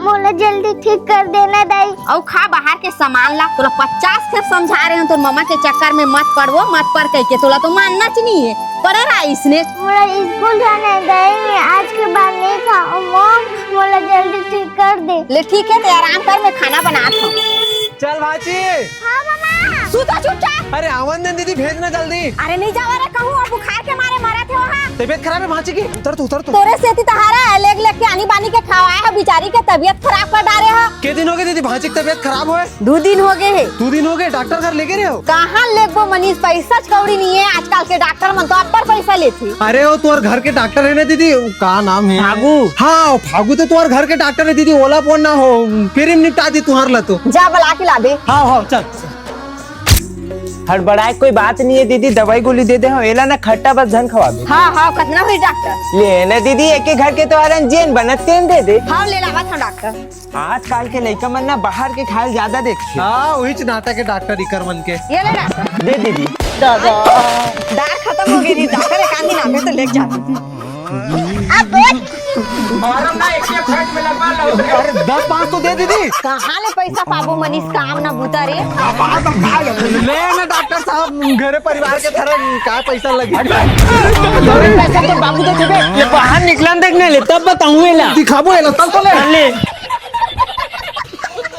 मोला जल्दी ठीक कर देना दाई। और खा बाहर के सामान ला। तोला 50 खेप समझा रहे हैं तो मामा के चक्कर में मत पड़ो मत पड़ कह के तोला तो मानना चाहिए पर रहा इसने। मोला स्कूल जाना है दाई, मैं आज के बाद नहीं खाऊं। मॉम मोला जल्दी ठीक कर दे। ले ठीक है तो आराम कर, मैं खाना बनाता हूँ। चल भाची। हाँ मामा। सूता चुपचाप। अरे आवन दे दीदी, भेजना जल्दी। अरे नहीं जावा रे कहूँ और बुखार के मारे मरा थे वहाँ। तबीयत खराब है भाची की, उतर तू। तोरे से तहारा है लेग लेग के आनी बानी के खवाया है, बेचारी के तबीयत खराब कर डाले है। के दिन हो गए दीदी भाची की तबीयत खराब हुए? 2 दिन हो गए है। 2 दिन हो गए, डॉक्टर घर लेके रहे हो? कहाँ लेगो मनीष, पैसा कौड़ी नहीं है आजकल के डॉक्टर मन तो अब्बर पैसा लेते। अरे वो तुम्हारे घर के डॉक्टर है ना दीदी, का नाम है? फागू। हाँ फागू तो तुम्हारे घर के डॉक्टर है दीदी, ओला फोन ना हो फिर ही निपटा दी तुम्हार ला तो। जा बुला के ला दे। हाँ चल। हड़बड़ाए कोई बात नहीं है दीदी, दवाई गोली दे दे हो, एला ना खट्टा बस धन खवा दे। हाँ कितना हुई डॉक्टर? ले ना दीदी, एक घर के तो आरन जेन बनत तेन दे दे। हाँ ले लावा था डॉक्टर। आजकल के लड़का मन ना बाहर के खाए ज्यादा देखते। हाँ वही नाटक के डॉक्टर इकर मन के। ये ले डॉक्टर। दे दीदी। दार खत्म हो गई, डॉक्टर एक आदमी नामे तो लेके जाते। अब अरे 10-5 तो दे दीदी। कहाँ ले पैसा पाबो मनीष, काम ना बूता रे। ले ना डॉक्टर साहब, घरे परिवार के तरह का पैसा लगे। पैसा तो बाबू दे दे, बाहर निकलन देखने ले तब बताऊँ एला। दिखाबो एला, चल तो ले।